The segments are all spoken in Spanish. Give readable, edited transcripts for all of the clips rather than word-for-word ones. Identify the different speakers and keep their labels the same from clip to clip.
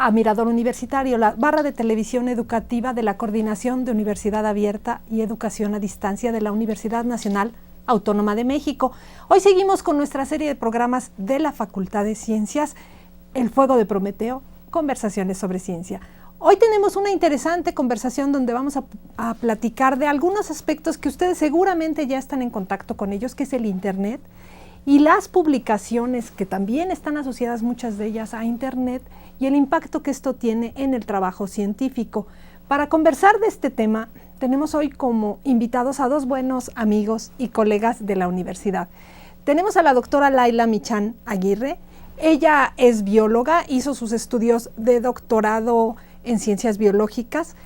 Speaker 1: a Mirador Universitario, la barra de televisión educativa de la Coordinación de Universidad Abierta y Educación a Distancia de la Universidad Nacional Autónoma de México. Hoy seguimos con nuestra serie de programas de la Facultad de Ciencias, El Fuego de Prometeo, conversaciones sobre ciencia. Hoy tenemos una interesante conversación donde vamos a platicar de algunos aspectos que ustedes seguramente ya están en contacto con ellos, que es el Internet y las publicaciones que también están asociadas, muchas de ellas, a Internet, y el impacto que esto tiene en el trabajo científico. Para conversar de este tema, tenemos hoy como invitados a dos buenos amigos y colegas de la universidad. Tenemos a la doctora Laila Michán Aguirre. Ella es bióloga, hizo sus estudios de doctorado en ciencias biológicas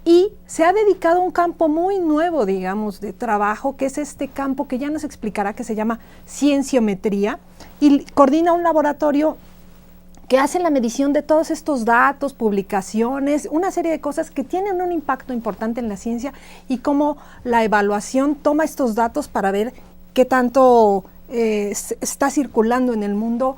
Speaker 1: y se ha dedicado a un campo muy nuevo, digamos, de trabajo, que es este campo que ya nos explicará, que se llama cienciometría, y coordina un laboratorio que hace la medición de todos estos datos, publicaciones, una serie de cosas que tienen un impacto importante en la ciencia y cómo la evaluación toma estos datos para ver qué tanto está circulando en el mundo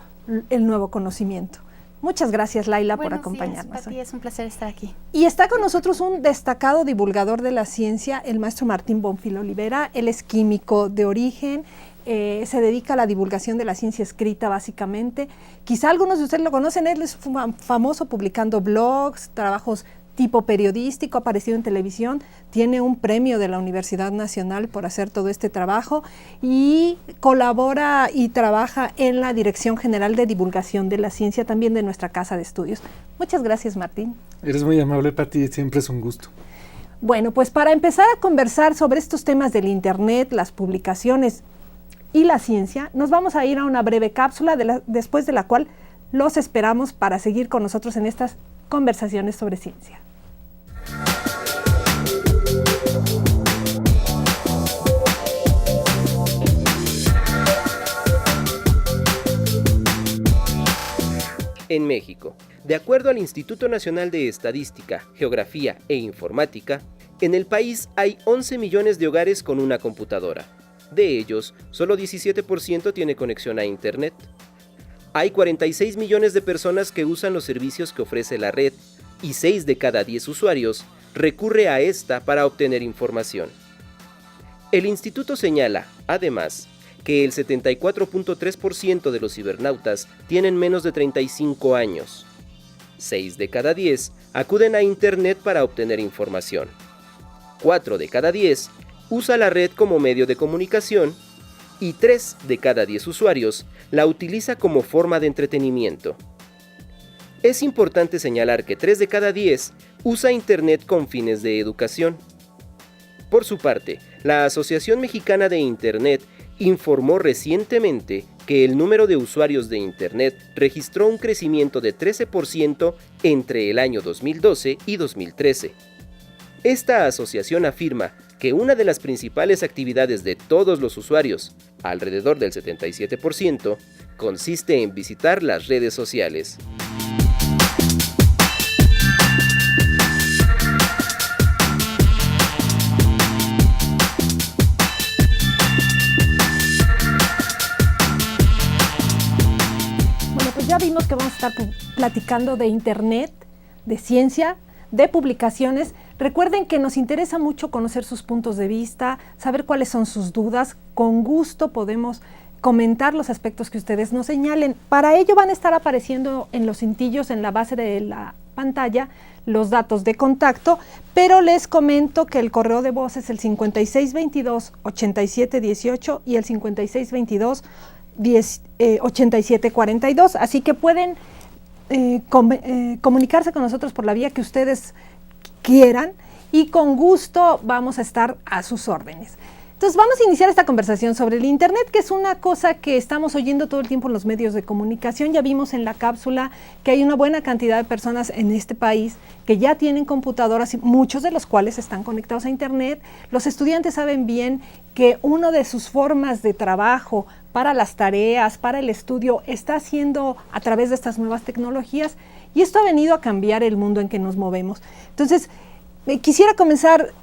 Speaker 1: el nuevo conocimiento. Muchas gracias, Laila, por acompañarnos.
Speaker 2: Para ti es un placer estar aquí.
Speaker 1: Y está con nosotros un destacado divulgador de la ciencia, el maestro Martín Bonfil Olivera. Él es químico de origen, se dedica a la divulgación de la ciencia escrita, básicamente. Quizá algunos de ustedes lo conocen, él es famoso publicando blogs, trabajos tipo periodístico, aparecido en televisión, tiene un premio de la Universidad Nacional por hacer todo este trabajo y colabora y trabaja en la Dirección General de Divulgación de la Ciencia, también de nuestra Casa de Estudios. Muchas gracias, Martín.
Speaker 3: Eres muy amable, Pati, siempre es un gusto.
Speaker 1: Bueno, pues para empezar a conversar sobre estos temas del Internet, las publicaciones y la ciencia, nos vamos a ir a una breve cápsula después de la cual los esperamos para seguir con nosotros en estas conversaciones sobre ciencia.
Speaker 4: En México, de acuerdo al Instituto Nacional de Estadística, Geografía e Informática, en el país hay 11 millones de hogares con una computadora. De ellos, solo 17% tiene conexión a Internet. Hay 46 millones de personas que usan los servicios que ofrece la red y 6 de cada 10 usuarios recurre a esta para obtener información. El instituto señala, además, que el 74.3% de los cibernautas tienen menos de 35 años. 6 de cada 10 acuden a Internet para obtener información. 4 de cada 10 usa la red como medio de comunicación y 3 de cada 10 usuarios la utiliza como forma de entretenimiento. Es importante señalar que 3 de cada 10 usa Internet con fines de educación. Por su parte, la Asociación Mexicana de Internet informó recientemente que el número de usuarios de Internet registró un crecimiento de 13% entre el año 2012 y 2013. Esta asociación afirma que una de las principales actividades de todos los usuarios, alrededor del 77%, consiste en visitar las redes sociales.
Speaker 1: Ya vimos que vamos a estar platicando de Internet, de ciencia, de publicaciones. Recuerden que nos interesa mucho conocer sus puntos de vista, saber cuáles son sus dudas. Con gusto podemos comentar los aspectos que ustedes nos señalen. Para ello van a estar apareciendo en los cintillos, en la base de la pantalla, los datos de contacto, pero les comento que el correo de voz es el 5622-8718 y el 5622-8742, así que pueden comunicarse con nosotros por la vía que ustedes quieran y con gusto vamos a estar a sus órdenes. Entonces vamos a iniciar esta conversación sobre el Internet, que es una cosa que estamos oyendo todo el tiempo en los medios de comunicación. Ya vimos en la cápsula que hay una buena cantidad de personas en este país que ya tienen computadoras, muchos de los cuales están conectados a Internet. Los estudiantes saben bien que una de sus formas de trabajo para las tareas, para el estudio, está haciendo a través de estas nuevas tecnologías y esto ha venido a cambiar el mundo en que nos movemos. Entonces, quisiera comenzar,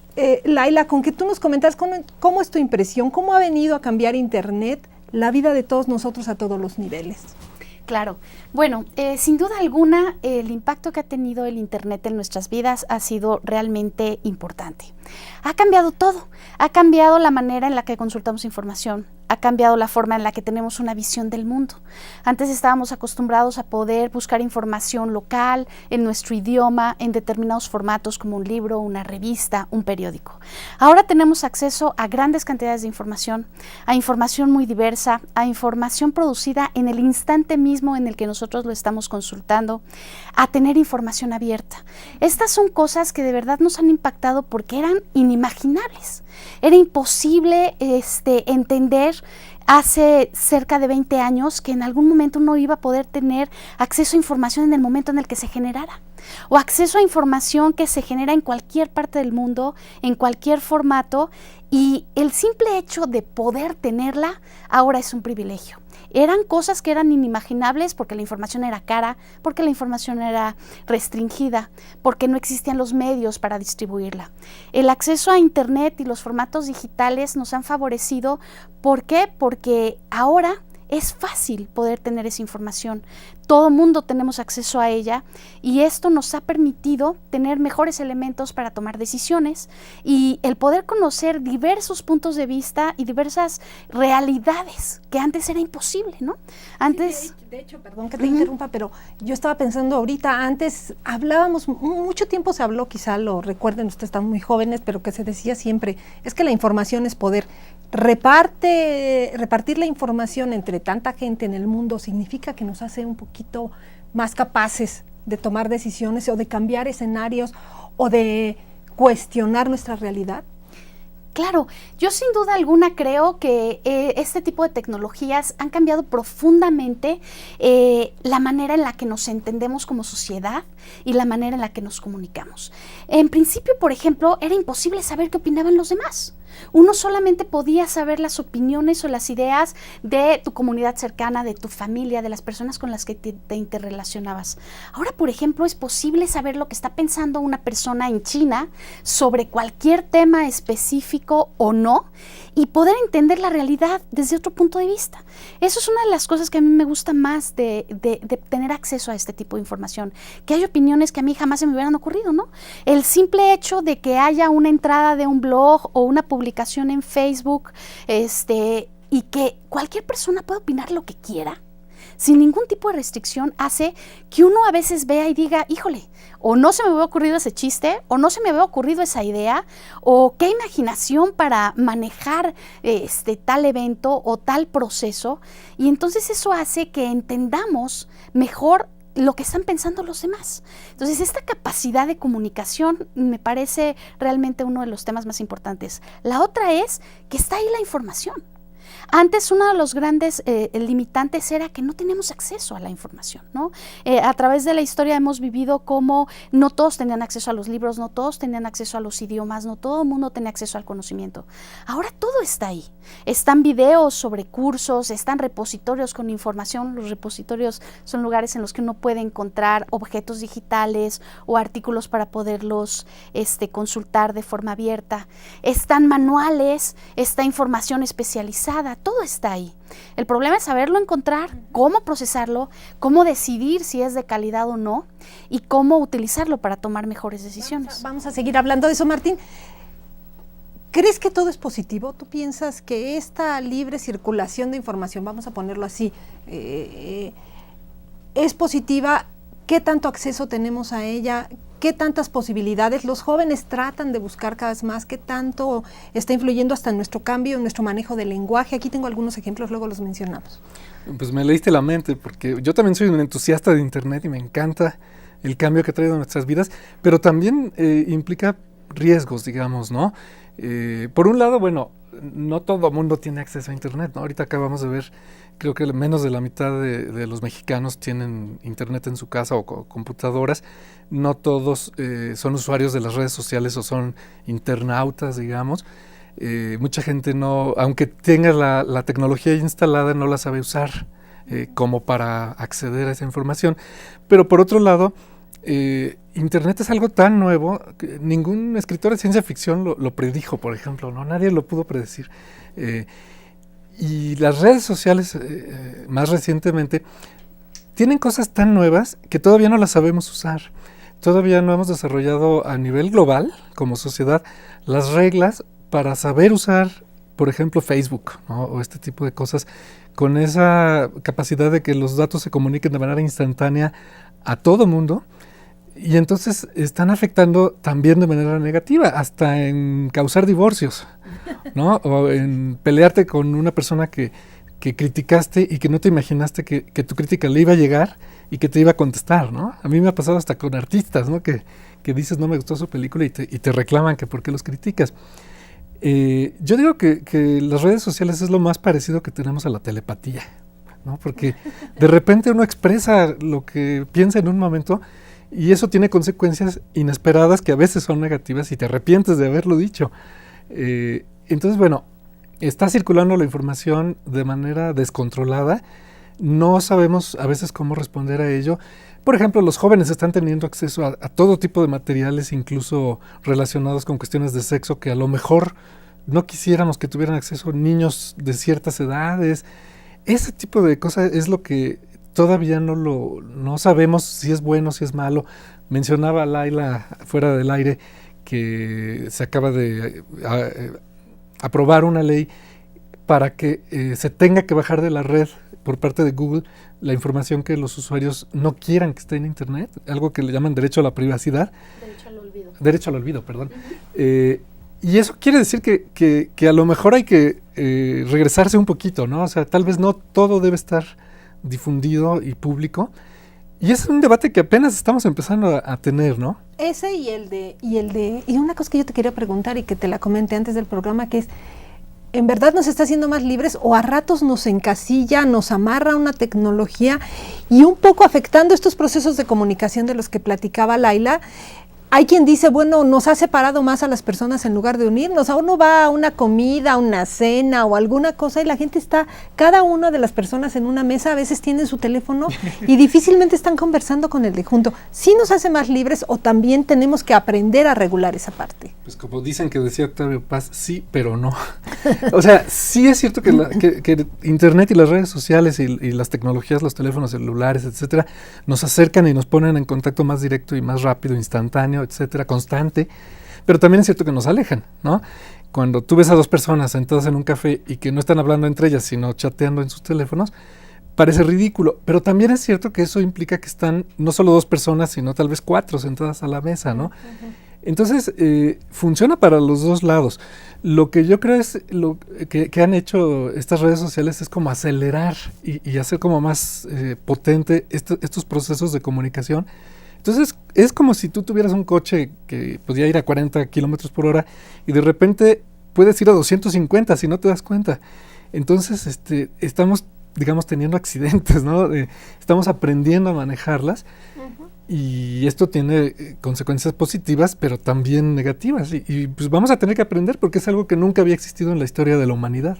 Speaker 1: Laila, con que tú nos comentas cómo es tu impresión, cómo ha venido a cambiar Internet la vida de todos nosotros a todos los niveles.
Speaker 2: Claro. Bueno, sin duda alguna, el impacto que ha tenido el Internet en nuestras vidas ha sido realmente importante. Ha cambiado todo. Ha cambiado la manera en la que consultamos información. Ha cambiado la forma en la que tenemos una visión del mundo. Antes estábamos acostumbrados a poder buscar información local, en nuestro idioma, en determinados formatos como un libro, una revista, un periódico. Ahora tenemos acceso a grandes cantidades de información, a información muy diversa, a información producida en el instante mismo en el que nosotros lo estamos consultando, a tener información abierta. Estas son cosas que de verdad nos han impactado porque eran inimaginables. Era imposible entender hace cerca de 20 años que en algún momento uno iba a poder tener acceso a información en el momento en el que se generara, o acceso a información que se genera en cualquier parte del mundo, en cualquier formato, y el simple hecho de poder tenerla ahora es un privilegio. Eran cosas que eran inimaginables porque la información era cara, porque la información era restringida, porque no existían los medios para distribuirla. El acceso a Internet y los formatos digitales nos han favorecido. ¿Por qué? Porque ahora es fácil poder tener esa información. Todo mundo tenemos acceso a ella y esto nos ha permitido tener mejores elementos para tomar decisiones y el poder conocer diversos puntos de vista y diversas realidades que antes era imposible, ¿no? Antes...
Speaker 1: Sí, de hecho, perdón que te interrumpa, pero yo estaba pensando ahorita, antes hablábamos, mucho tiempo se habló, quizá lo recuerden, ustedes están muy jóvenes, pero que se decía siempre, es que la información es poder. Repartir la información entre tanta gente en el mundo significa que nos hace un poquito más capaces de tomar decisiones o de cambiar escenarios o de cuestionar nuestra realidad.
Speaker 2: Claro, yo sin duda alguna creo que este tipo de tecnologías han cambiado profundamente la manera en la que nos entendemos como sociedad y la manera en la que nos comunicamos. En principio, por ejemplo, era imposible saber qué opinaban los demás. Uno solamente podía saber las opiniones o las ideas de tu comunidad cercana, de tu familia, de las personas con las que te interrelacionabas. Ahora, por ejemplo, es posible saber lo que está pensando una persona en China sobre cualquier tema específico o no y poder entender la realidad desde otro punto de vista. Eso es una de las cosas que a mí me gusta más de tener acceso a este tipo de información, que hay opiniones que a mí jamás se me hubieran ocurrido, ¿no? El simple hecho de que haya una entrada de un blog o una publicación en Facebook, y que cualquier persona pueda opinar lo que quiera, sin ningún tipo de restricción, hace que uno a veces vea y diga, híjole, o no se me había ocurrido ese chiste, o no se me había ocurrido esa idea, o qué imaginación para manejar tal evento o tal proceso, y entonces eso hace que entendamos mejor lo que están pensando los demás. Entonces, esta capacidad de comunicación me parece realmente uno de los temas más importantes. La otra es que está ahí la información. Antes uno de los grandes limitantes era que no teníamos acceso a la información, ¿no? A través de la historia hemos vivido cómo no todos tenían acceso a los libros, no todos tenían acceso a los idiomas, no todo el mundo tenía acceso al conocimiento. Ahora todo está ahí. Están videos sobre cursos, están repositorios con información. Los repositorios son lugares en los que uno puede encontrar objetos digitales o artículos para poderlos consultar de forma abierta. Están manuales, está información especializada. Todo está ahí. El problema es saberlo encontrar, cómo procesarlo, cómo decidir si es de calidad o no y cómo utilizarlo para tomar mejores decisiones.
Speaker 1: Vamos a seguir hablando de eso, Martín. ¿Crees que todo es positivo? ¿Tú piensas que esta libre circulación de información, vamos a ponerlo así, es positiva? ¿Qué tanto acceso tenemos a ella? ¿Qué tantas posibilidades? Los jóvenes tratan de buscar cada vez más. ¿Qué tanto está influyendo hasta en nuestro cambio, en nuestro manejo del lenguaje? Aquí tengo algunos ejemplos, luego los mencionamos.
Speaker 3: Pues me leíste la mente, porque yo también soy un entusiasta de Internet y me encanta el cambio que ha traído en nuestras vidas, pero también implica riesgos, digamos, ¿no? Por un lado, bueno, no todo el mundo tiene acceso a Internet, ¿no? Ahorita acabamos de ver, creo que menos de la mitad de los mexicanos tienen Internet en su casa o computadoras. No todos son usuarios de las redes sociales o son internautas, digamos. Mucha gente no, aunque tenga la tecnología instalada, no la sabe usar como para acceder a esa información. Pero por otro lado, Internet es algo tan nuevo que ningún escritor de ciencia ficción lo predijo, por ejemplo, ¿no? Nadie lo pudo predecir. Y las redes sociales, más recientemente, tienen cosas tan nuevas que todavía no las sabemos usar. Todavía no hemos desarrollado a nivel global, como sociedad, las reglas para saber usar, por ejemplo, Facebook, ¿no? O este tipo de cosas, con esa capacidad de que los datos se comuniquen de manera instantánea a todo mundo. Y entonces están afectando también de manera negativa, hasta en causar divorcios, ¿no? O en pelearte con una persona que criticaste y que no te imaginaste que tu crítica le iba a llegar y que te iba a contestar, ¿no? A mí me ha pasado hasta con artistas, ¿no? Que dices no me gustó su película y te reclaman que por qué los criticas. Yo digo que las redes sociales es lo más parecido que tenemos a la telepatía, ¿no? Porque de repente uno expresa lo que piensa en un momento y eso tiene consecuencias inesperadas que a veces son negativas y te arrepientes de haberlo dicho. Entonces, bueno, está circulando la información de manera descontrolada. No sabemos a veces cómo responder a ello. Por ejemplo, los jóvenes están teniendo acceso a todo tipo de materiales, incluso relacionados con cuestiones de sexo, que a lo mejor no quisiéramos que tuvieran acceso niños de ciertas edades. Ese tipo de cosas es lo que todavía no sabemos si es bueno, si es malo. Mencionaba Laila fuera del aire que se acaba de aprobar una ley para que se tenga que bajar de la red por parte de Google la información que los usuarios no quieran que esté en Internet, algo que le llaman derecho a la privacidad.
Speaker 2: Derecho al olvido.
Speaker 3: Derecho al olvido, perdón. Y eso quiere decir que a lo mejor hay que regresarse un poquito, ¿no? O sea, tal vez no todo debe estar difundido y público. Y es un debate que apenas estamos empezando a tener, ¿no?
Speaker 1: Ese y una cosa que yo te quería preguntar y que te la comenté antes del programa, que es, ¿en verdad nos está haciendo más libres o a ratos nos encasilla, nos amarra una tecnología y un poco afectando estos procesos de comunicación de los que platicaba Laila? Hay quien dice, bueno, nos ha separado más a las personas en lugar de unirnos. A uno va a una comida, a una cena o alguna cosa y la gente está, cada una de las personas en una mesa a veces tienen su teléfono y difícilmente están conversando con el de junto. ¿Sí nos hace más libres o también tenemos que aprender a regular esa parte?
Speaker 3: Pues como dicen que decía Octavio Paz, sí, pero no. O sea, sí es cierto que Internet y las redes sociales y las tecnologías, los teléfonos celulares, etcétera, nos acercan y nos ponen en contacto más directo y más rápido, instantáneo, etcétera, constante, pero también es cierto que nos alejan, ¿no? Cuando tú ves a dos personas sentadas en un café y que no están hablando entre ellas, sino chateando en sus teléfonos, parece ridículo, pero también es cierto que eso implica que están no solo dos personas, sino tal vez cuatro sentadas a la mesa, ¿no? Entonces, funciona para los dos lados. Lo que yo creo es lo que han hecho estas redes sociales es como acelerar y hacer como más potente estos procesos de comunicación. Entonces, es como si tú tuvieras un coche que podía ir a 40 kilómetros por hora y de repente puedes ir a 250 si no te das cuenta. Entonces, estamos, digamos, teniendo accidentes, ¿no? Estamos aprendiendo a manejarlas y esto tiene consecuencias positivas, pero también negativas. Y pues vamos a tener que aprender porque es algo que nunca había existido en la historia de la humanidad.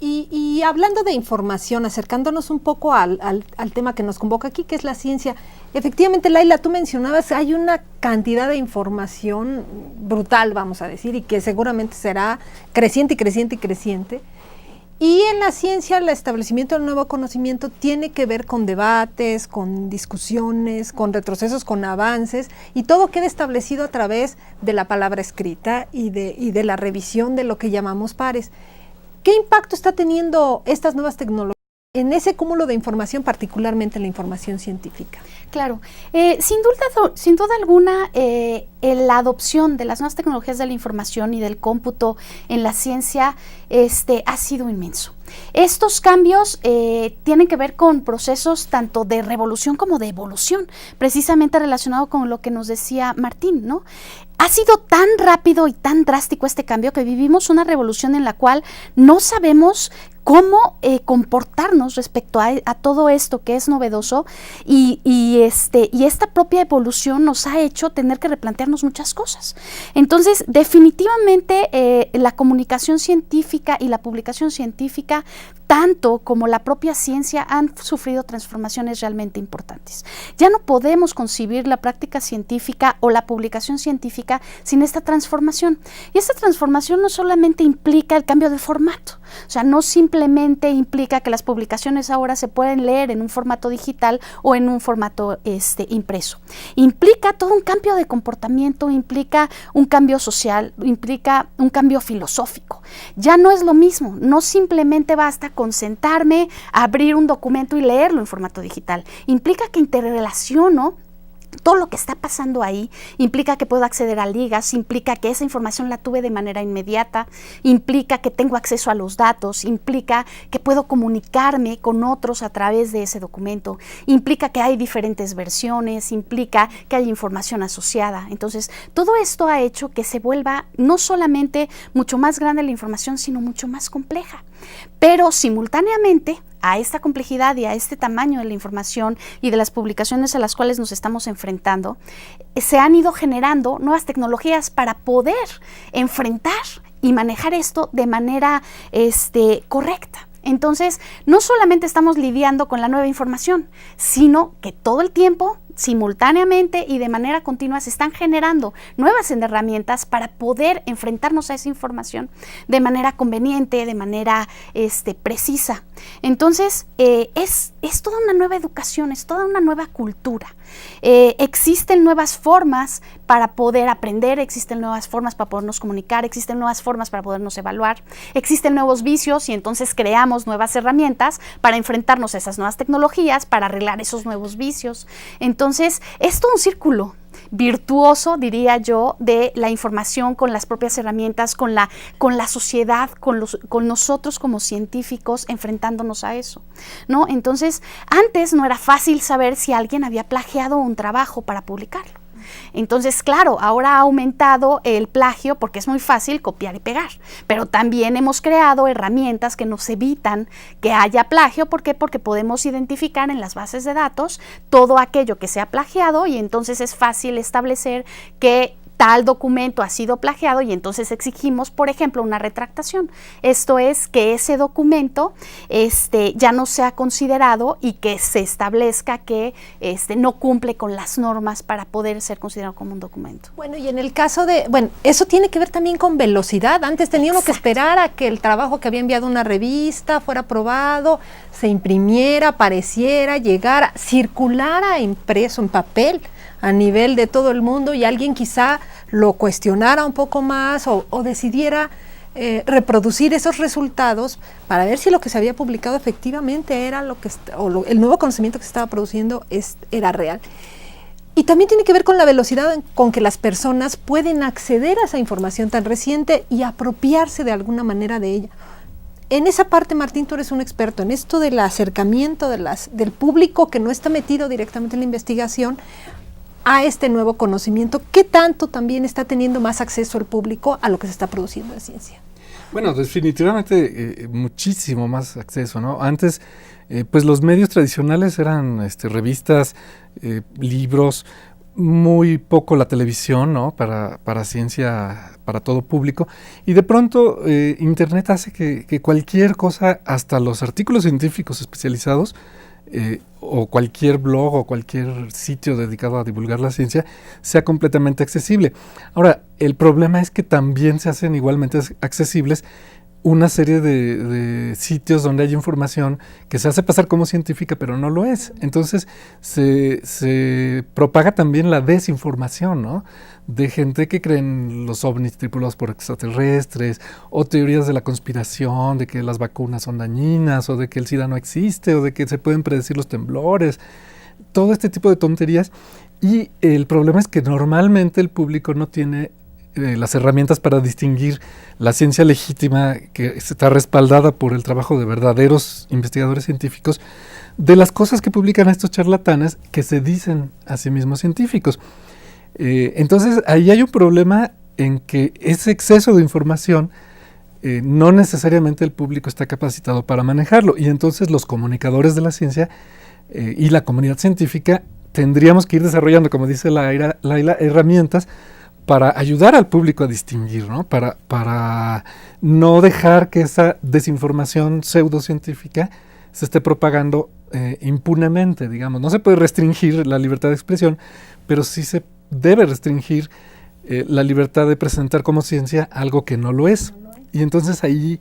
Speaker 1: Y hablando de información, acercándonos un poco al tema que nos convoca aquí, que es la ciencia, efectivamente, Laila, tú mencionabas, hay una cantidad de información brutal, vamos a decir, y que seguramente será creciente y creciente y creciente. Y en la ciencia, el establecimiento del nuevo conocimiento tiene que ver con debates, con discusiones, con retrocesos, con avances, y todo queda establecido a través de la palabra escrita y de la revisión de lo que llamamos pares. ¿Qué impacto está teniendo estas nuevas tecnologías en ese cúmulo de información, particularmente la información científica?
Speaker 2: Claro, sin duda alguna, la adopción de las nuevas tecnologías de la información y del cómputo en la ciencia ha sido inmenso. Estos cambios tienen que ver con procesos tanto de revolución como de evolución, precisamente relacionado con lo que nos decía Martín, ¿no? Ha sido tan rápido y tan drástico este cambio que vivimos una revolución en la cual no sabemos cómo comportarnos respecto a todo esto que es novedoso y esta propia evolución nos ha hecho tener que replantearnos muchas cosas. Entonces, definitivamente la comunicación científica y la publicación científica, tanto como la propia ciencia, han sufrido transformaciones realmente importantes. Ya no podemos concebir la práctica científica o la publicación científica sin esta transformación. Y esta transformación no solamente implica el cambio de formato, O sea, no simplemente implica que las publicaciones ahora se pueden leer en un formato digital o en un formato impreso. Implica todo un cambio de comportamiento, implica un cambio social, implica un cambio filosófico. Ya no es lo mismo, no simplemente basta con sentarme, abrir un documento y leerlo en formato digital. Implica que interrelaciono todo lo que está pasando ahí, implica que puedo acceder a ligas, implica que esa información la tuve de manera inmediata, implica que tengo acceso a los datos, implica que puedo comunicarme con otros a través de ese documento, implica que hay diferentes versiones, implica que hay información asociada. Entonces, todo esto ha hecho que se vuelva no solamente mucho más grande la información, sino mucho más compleja. Pero simultáneamente a esta complejidad y a este tamaño de la información y de las publicaciones a las cuales nos estamos enfrentando, se han ido generando nuevas tecnologías para poder enfrentar y manejar esto de manera correcta. Entonces, no solamente estamos lidiando con la nueva información, sino que todo el tiempo, simultáneamente y de manera continua, se están generando nuevas herramientas para poder enfrentarnos a esa información de manera conveniente, de manera precisa. Entonces, es toda una nueva educación, es toda una nueva cultura. Existen nuevas formas para poder aprender, existen nuevas formas para podernos comunicar, existen nuevas formas para podernos evaluar, existen nuevos vicios y entonces creamos nuevas herramientas para enfrentarnos a esas nuevas tecnologías, para arreglar esos nuevos vicios. Entonces, es todo un círculo virtuoso, diría yo, de la información con las propias herramientas, con la sociedad, con nosotros como científicos enfrentándonos a eso, ¿no? Entonces, antes no era fácil saber si alguien había plagiado un trabajo para publicarlo. Entonces, claro, ahora ha aumentado el plagio porque es muy fácil copiar y pegar, pero también hemos creado herramientas que nos evitan que haya plagio. ¿Por qué? Porque podemos identificar en las bases de datos todo aquello que se ha plagiado y entonces es fácil establecer que tal documento ha sido plagiado y entonces exigimos, por ejemplo, una retractación. Esto es que ese documento ya no sea considerado y que se establezca que no cumple con las normas para poder ser considerado como un documento.
Speaker 1: Bueno, y en el caso eso tiene que ver también con velocidad. Antes teníamos que esperar a que el trabajo que había enviado una revista fuera aprobado, se imprimiera, apareciera, llegara, circulara impreso en papel a nivel de todo el mundo y alguien quizá lo cuestionara un poco más o decidiera reproducir esos resultados para ver si lo que se había publicado efectivamente era el nuevo conocimiento que se estaba produciendo era real. Y también tiene que ver con la velocidad con que las personas pueden acceder a esa información tan reciente y apropiarse de alguna manera de ella. En esa parte, Martín, tú eres un experto en esto del acercamiento del público que no está metido directamente en la investigación a este nuevo conocimiento. ¿Qué tanto también está teniendo más acceso el público a lo que se está produciendo en ciencia?
Speaker 3: Bueno, definitivamente muchísimo más acceso, ¿no? Antes, pues los medios tradicionales eran revistas, libros, muy poco la televisión, ¿no? Para ciencia, para todo público. Y de pronto Internet hace que cualquier cosa, hasta los artículos científicos especializados, o cualquier blog o cualquier sitio dedicado a divulgar la ciencia sea completamente accesible. Ahora, el problema es que también se hacen igualmente accesibles una serie de sitios donde hay información que se hace pasar como científica, pero no lo es. Entonces se propaga también la desinformación, ¿no? De gente que cree en los ovnis tripulados por extraterrestres, o teorías de la conspiración, de que las vacunas son dañinas, o de que el SIDA no existe, o de que se pueden predecir los temblores, todo este tipo de tonterías. Y el problema es que normalmente el público no tiene las herramientas para distinguir la ciencia legítima que está respaldada por el trabajo de verdaderos investigadores científicos de las cosas que publican estos charlatanes que se dicen a sí mismos científicos. Entonces ahí hay un problema en que ese exceso de información no necesariamente el público está capacitado para manejarlo, y entonces los comunicadores de la ciencia y la comunidad científica tendríamos que ir desarrollando, como dice Laila, herramientas para ayudar al público a distinguir, ¿no? Para no dejar que esa desinformación pseudocientífica se esté propagando impunemente, digamos. No se puede restringir la libertad de expresión, pero sí se debe restringir la libertad de presentar como ciencia algo que no lo es. Y entonces ahí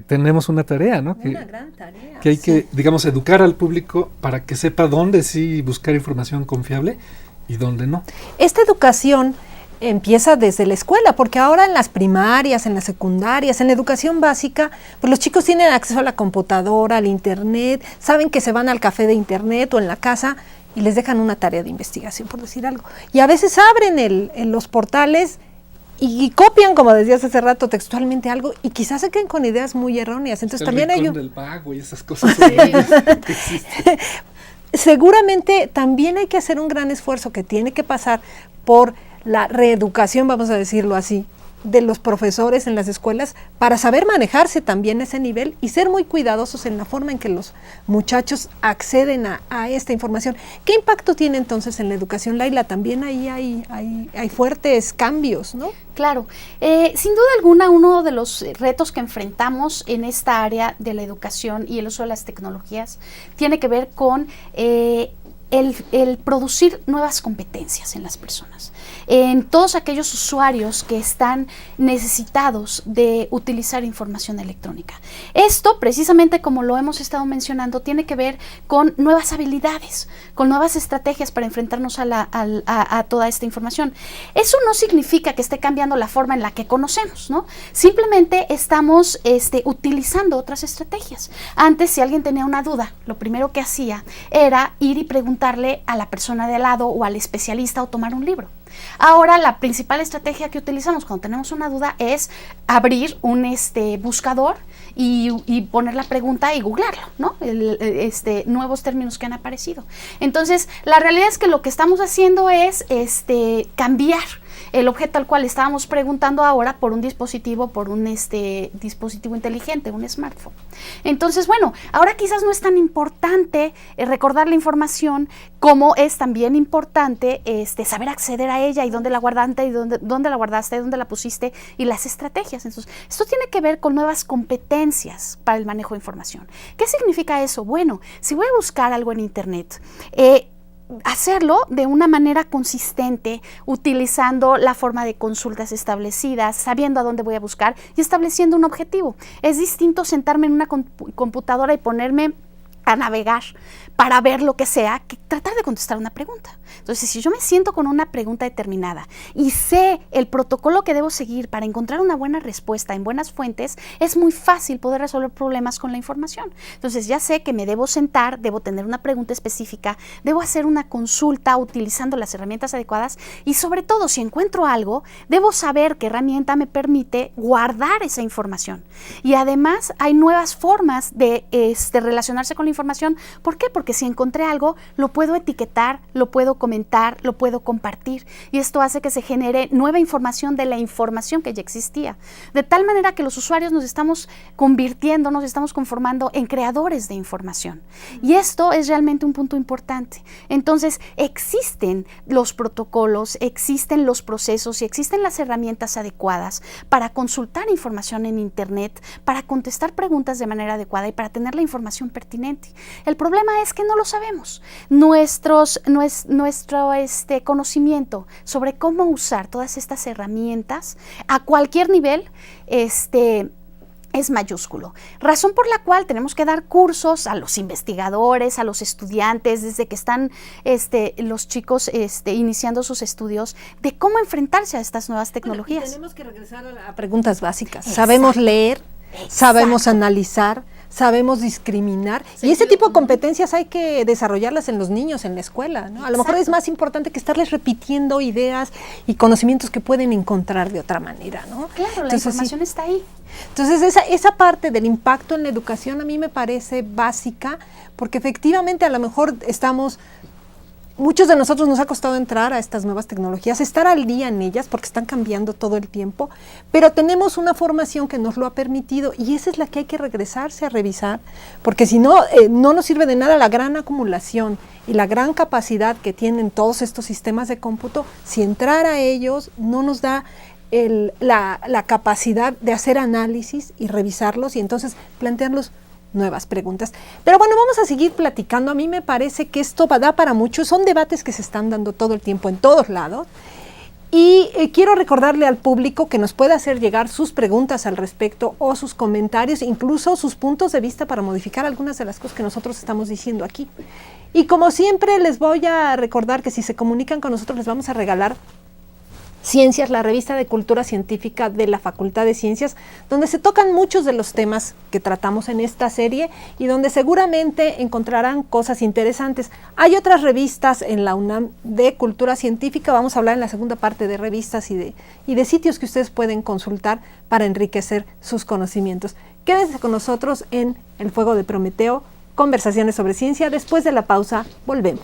Speaker 3: tenemos una tarea, ¿no?
Speaker 1: Una gran tarea.
Speaker 3: Que hay que, digamos, educar al público para que sepa dónde sí buscar información confiable y dónde no.
Speaker 1: Esta educación empieza desde la escuela, porque ahora en las primarias, en las secundarias, en la educación básica, pues los chicos tienen acceso a la computadora, al internet, saben que se van al café de internet o en la casa y les dejan una tarea de investigación, por decir algo. Y a veces abren los portales y copian, como decías hace rato, textualmente algo, y quizás se queden con ideas muy erróneas. Entonces también hay
Speaker 3: del pago y esas cosas.
Speaker 1: Seguramente también hay que hacer un gran esfuerzo que tiene que pasar por la reeducación, vamos a decirlo así, de los profesores en las escuelas para saber manejarse también ese nivel y ser muy cuidadosos en la forma en que los muchachos acceden a esta información. ¿Qué impacto tiene entonces en la educación, Laila? También ahí hay fuertes cambios, ¿no?
Speaker 2: Claro, sin duda alguna uno de los retos que enfrentamos en esta área de la educación y el uso de las tecnologías tiene que ver con el producir nuevas competencias en las personas, en todos aquellos usuarios que están necesitados de utilizar información electrónica. Esto, precisamente como lo hemos estado mencionando, tiene que ver con nuevas habilidades, con nuevas estrategias para enfrentarnos a toda esta información. Eso no significa que esté cambiando la forma en la que conocemos, ¿no? Simplemente estamos utilizando otras estrategias. Antes, si alguien tenía una duda, lo primero que hacía era ir y preguntarle a la persona de al lado o al especialista o tomar un libro. Ahora la principal estrategia que utilizamos cuando tenemos una duda es abrir un buscador y poner la pregunta y googlearlo, ¿no? Nuevos términos que han aparecido. Entonces, la realidad es que lo que estamos haciendo es cambiar el objeto al cual estábamos preguntando ahora por un dispositivo inteligente, un smartphone. Entonces, bueno, ahora quizás no es tan importante recordar la información como es también importante saber acceder a ella y dónde la guardaste, dónde la pusiste y las estrategias. Entonces, esto tiene que ver con nuevas competencias para el manejo de información. ¿Qué significa eso? Bueno, si voy a buscar algo en internet, hacerlo de una manera consistente, utilizando la forma de consultas establecidas, sabiendo a dónde voy a buscar y estableciendo un objetivo. Es distinto sentarme en una computadora y ponerme a navegar para ver lo que sea, que tratar de contestar una pregunta. Entonces, si yo me siento con una pregunta determinada y sé el protocolo que debo seguir para encontrar una buena respuesta en buenas fuentes, es muy fácil poder resolver problemas con la información. Entonces, ya sé que me debo sentar, debo tener una pregunta específica, debo hacer una consulta utilizando las herramientas adecuadas y, sobre todo, si encuentro algo, debo saber qué herramienta me permite guardar esa información. Y además, hay nuevas formas de relacionarse con la información. ¿Por qué? Porque si encontré algo, lo puedo etiquetar, lo puedo comentar, lo puedo compartir. Y esto hace que se genere nueva información de la información que ya existía. De tal manera que los usuarios nos estamos convirtiendo, nos estamos conformando en creadores de información. Y esto es realmente un punto importante. Entonces, existen los protocolos, existen los procesos y existen las herramientas adecuadas para consultar información en internet, para contestar preguntas de manera adecuada y para tener la información pertinente. El problema es que no lo sabemos. Nuestro conocimiento sobre cómo usar todas estas herramientas a cualquier nivel es mayúsculo. Razón por la cual tenemos que dar cursos a los investigadores, a los estudiantes, desde que están los chicos iniciando sus estudios, de cómo enfrentarse a estas nuevas tecnologías.
Speaker 1: Bueno, tenemos que regresar a preguntas básicas. Exacto. Sabemos leer, sabemos analizar, sabemos discriminar, y ese tipo de competencias hay que desarrollarlas en los niños en la escuela, ¿no? A lo mejor es más importante que estarles repitiendo ideas y conocimientos que pueden encontrar de otra manera, ¿no?
Speaker 2: Claro, la información está ahí.
Speaker 1: Entonces esa parte del impacto en la educación a mí me parece básica, porque efectivamente a lo mejor muchos de nosotros nos ha costado entrar a estas nuevas tecnologías, estar al día en ellas porque están cambiando todo el tiempo, pero tenemos una formación que nos lo ha permitido y esa es la que hay que regresarse a revisar, porque si no, no nos sirve de nada la gran acumulación y la gran capacidad que tienen todos estos sistemas de cómputo. Si entrar a ellos no nos da la capacidad de hacer análisis y revisarlos y entonces plantearlos nuevas preguntas. Pero bueno, vamos a seguir platicando. A mí me parece que esto da para mucho. Son debates que se están dando todo el tiempo en todos lados. Y quiero recordarle al público que nos puede hacer llegar sus preguntas al respecto o sus comentarios, incluso sus puntos de vista para modificar algunas de las cosas que nosotros estamos diciendo aquí. Y como siempre les voy a recordar que si se comunican con nosotros les vamos a regalar Ciencias, la revista de cultura científica de la Facultad de Ciencias, donde se tocan muchos de los temas que tratamos en esta serie y donde seguramente encontrarán cosas interesantes. Hay otras revistas en la UNAM de cultura científica, vamos a hablar en la segunda parte de revistas y de sitios que ustedes pueden consultar para enriquecer sus conocimientos. Quédense con nosotros en El Fuego de Prometeo, conversaciones sobre ciencia. Después de la pausa, volvemos.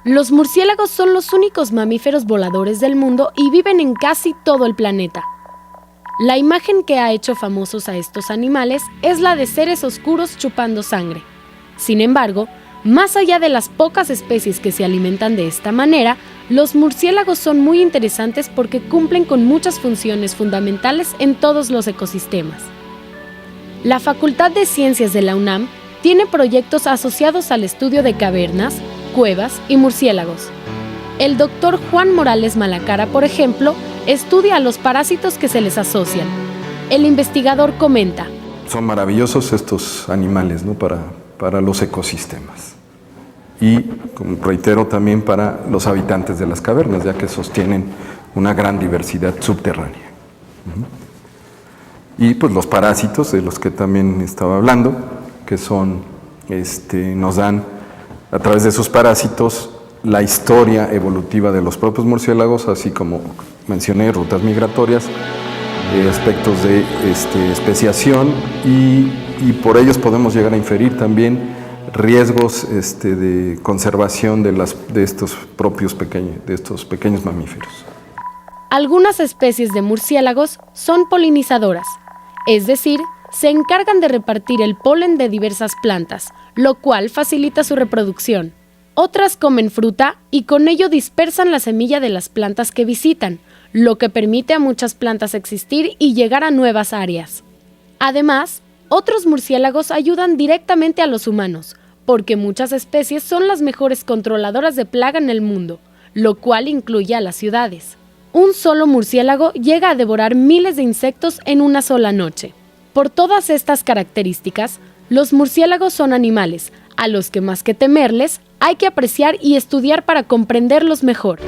Speaker 5: Los murciélagos son los únicos mamíferos voladores del mundo y viven en casi todo el planeta. La imagen que ha hecho famosos a estos animales es la de seres oscuros chupando sangre. Sin embargo, más allá de las pocas especies que se alimentan de esta manera, los murciélagos son muy interesantes porque cumplen con muchas funciones fundamentales en todos los ecosistemas. La Facultad de Ciencias de la UNAM tiene proyectos asociados al estudio de cavernas, cuevas y murciélagos. El doctor Juan Morales Malacara, por ejemplo, estudia a los parásitos que se les asocian. El investigador comenta:
Speaker 6: son maravillosos estos animales, ¿no? para los ecosistemas. Y, como reitero, también para los habitantes de las cavernas, ya que sostienen una gran diversidad subterránea. Y pues los parásitos, de los que también estaba hablando, que son, nos dan a través de sus parásitos la historia evolutiva de los propios murciélagos, así como mencioné, rutas migratorias, aspectos de especiación y por ellos podemos llegar a inferir también riesgos de conservación de estos pequeños mamíferos.
Speaker 5: Algunas especies de murciélagos son polinizadoras, es decir, se encargan de repartir el polen de diversas plantas, lo cual facilita su reproducción. Otras comen fruta y con ello dispersan la semilla de las plantas que visitan, lo que permite a muchas plantas existir y llegar a nuevas áreas. Además, otros murciélagos ayudan directamente a los humanos, porque muchas especies son las mejores controladoras de plaga en el mundo, lo cual incluye a las ciudades. Un solo murciélago llega a devorar miles de insectos en una sola noche. Por todas estas características, los murciélagos son animales a los que más que temerles, hay que apreciar y estudiar para comprenderlos mejor.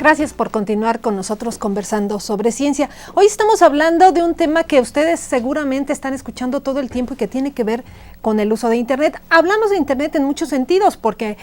Speaker 1: Gracias por continuar con nosotros conversando sobre ciencia. Hoy estamos hablando de un tema que ustedes seguramente están escuchando todo el tiempo y que tiene que ver con el uso de Internet. Hablamos de Internet en muchos sentidos porque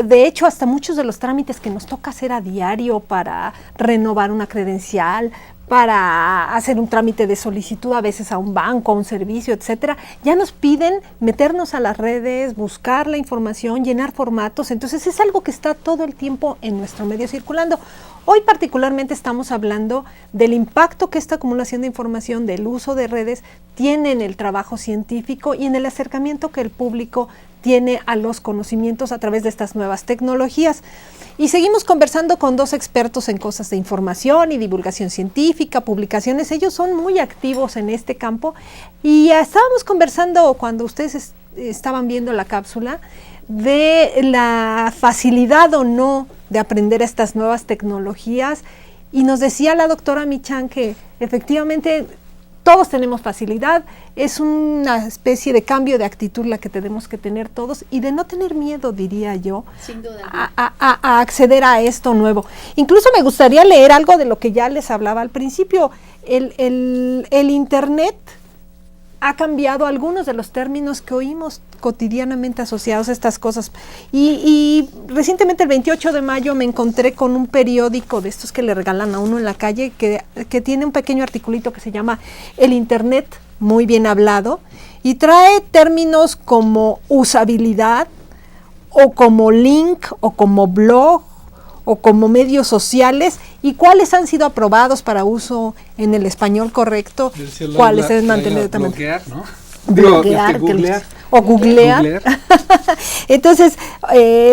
Speaker 1: de hecho hasta muchos de los trámites que nos toca hacer a diario para renovar una credencial, para hacer un trámite de solicitud, a veces a un banco, a un servicio, etcétera, ya nos piden meternos a las redes, buscar la información, llenar formatos. Entonces es algo que está todo el tiempo en nuestro medio circulando. Hoy particularmente estamos hablando del impacto que esta acumulación de información, del uso de redes, tiene en el trabajo científico y en el acercamiento que el público tiene a los conocimientos a través de estas nuevas tecnologías. Y seguimos conversando con 2 expertos en cosas de información y divulgación científica, publicaciones. Ellos son muy activos en este campo y estábamos conversando cuando ustedes estaban viendo la cápsula de la facilidad o no de aprender estas nuevas tecnologías, y nos decía la doctora Michan que efectivamente todos tenemos facilidad, es una especie de cambio de actitud la que tenemos que tener todos, y de no tener miedo, diría yo,
Speaker 2: sin duda,
Speaker 1: a acceder a esto nuevo. Incluso me gustaría leer algo de lo que ya les hablaba al principio. El Internet ha cambiado algunos de los términos que oímos cotidianamente asociados a estas cosas. Y recientemente, el 28 de mayo, me encontré con un periódico de estos que le regalan a uno en la calle, que tiene un pequeño articulito que se llama El Internet muy bien hablado, y trae términos como usabilidad, o como link, o como blog, o como medios sociales, y cuáles han sido aprobados para uso en el español correcto, cuáles se han mantenido también.
Speaker 3: Bloguear, ¿no?
Speaker 1: Bloguear,
Speaker 3: googlear.
Speaker 1: O googlear. Entonces,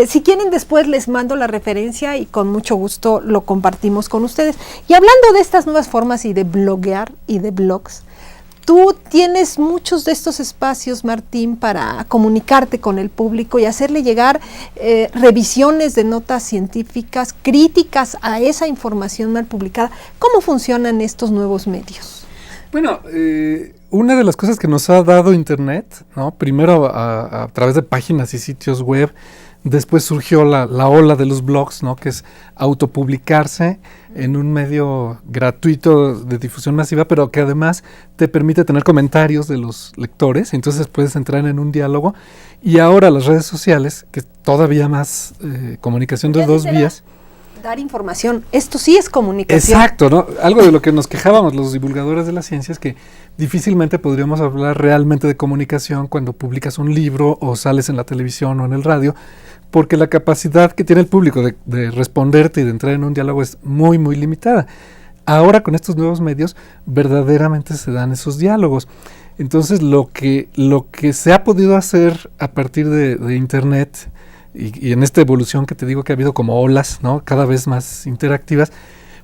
Speaker 1: si quieren, después les mando la referencia y con mucho gusto lo compartimos con ustedes. Y hablando de estas nuevas formas y de bloguear y de blogs, tú tienes muchos de estos espacios, Martín, para comunicarte con el público y hacerle llegar revisiones de notas científicas, críticas a esa información mal publicada. ¿Cómo funcionan estos nuevos medios?
Speaker 3: Bueno, una de las cosas que nos ha dado Internet, ¿no? Primero a través de páginas y sitios web, después surgió la ola de los blogs, ¿no? Que es autopublicarse en un medio gratuito de difusión masiva, pero que además te permite tener comentarios de los lectores, entonces puedes entrar en un diálogo. Y ahora las redes sociales, que es todavía más comunicación de 2 vías.
Speaker 1: Dar información, esto sí es comunicación.
Speaker 3: Exacto, ¿no? Algo de lo que nos quejábamos los divulgadores de la ciencia es que difícilmente podríamos hablar realmente de comunicación cuando publicas un libro o sales en la televisión o en el radio, porque la capacidad que tiene el público de responderte y de entrar en un diálogo es muy, muy limitada. Ahora, con estos nuevos medios, verdaderamente se dan esos diálogos. Entonces, lo que se ha podido hacer a partir de Internet y en esta evolución que te digo que ha habido como olas, ¿no? Cada vez más interactivas,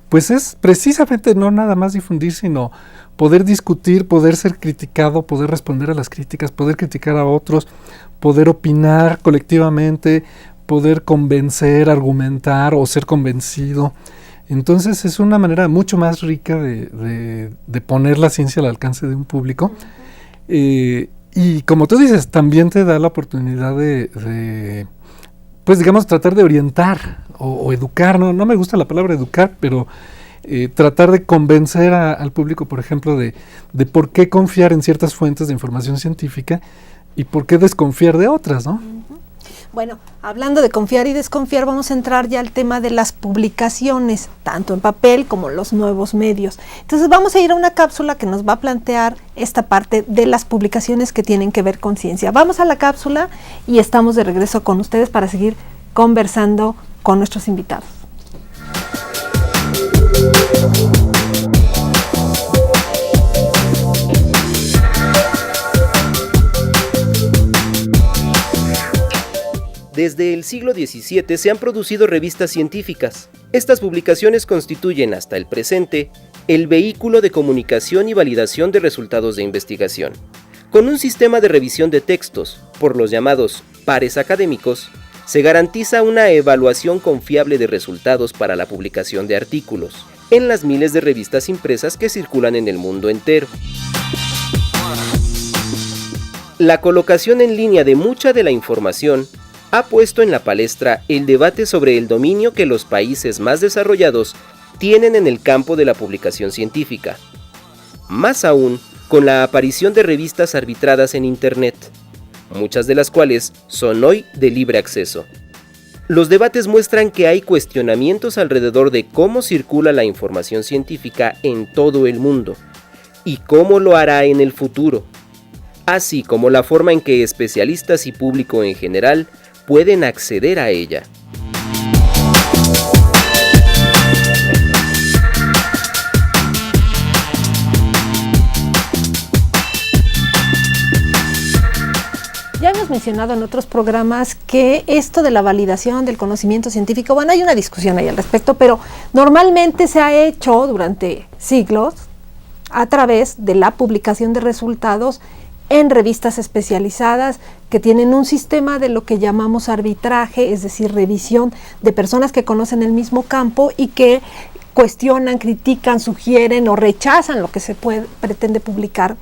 Speaker 3: pues es precisamente no nada más difundir, sino poder discutir, poder ser criticado, poder responder a las críticas, poder criticar a otros, poder opinar colectivamente, poder convencer, argumentar o ser convencido. Entonces es una manera mucho más rica de poner la ciencia al alcance de un público. Y como tú dices, también te da la oportunidad pues digamos, tratar de orientar o educar, no me gusta la palabra educar, pero tratar de convencer al público, por ejemplo, de por qué confiar en ciertas fuentes de información científica y por qué desconfiar de otras, ¿no?
Speaker 1: Bueno, hablando de confiar y desconfiar, vamos a entrar ya al tema de las publicaciones, tanto en papel como los nuevos medios. Entonces vamos a ir a una cápsula que nos va a plantear esta parte de las publicaciones que tienen que ver con ciencia. Vamos a la cápsula y estamos de regreso con ustedes para seguir conversando con nuestros invitados.
Speaker 4: Desde el siglo XVII se han producido revistas científicas. Estas publicaciones constituyen hasta el presente el vehículo de comunicación y validación de resultados de investigación. Con un sistema de revisión de textos, por los llamados pares académicos, se garantiza una evaluación confiable de resultados para la publicación de artículos en las miles de revistas impresas que circulan en el mundo entero. La colocación en línea de mucha de la información ha puesto en la palestra el debate sobre el dominio que los países más desarrollados tienen en el campo de la publicación científica. Más aún, con la aparición de revistas arbitradas en Internet, muchas de las cuales son hoy de libre acceso. Los debates muestran que hay cuestionamientos alrededor de cómo circula la información científica en todo el mundo y cómo lo hará en el futuro, así como la forma en que especialistas y público en general pueden acceder a ella.
Speaker 1: Ya hemos mencionado en otros programas que esto de la validación del conocimiento científico, bueno, hay una discusión ahí al respecto, pero normalmente se ha hecho durante siglos a través de la publicación de resultados en revistas especializadas que tienen un sistema de lo que llamamos arbitraje, es decir, revisión de personas que conocen el mismo campo y que cuestionan, critican, sugieren o rechazan lo que se pretende publicar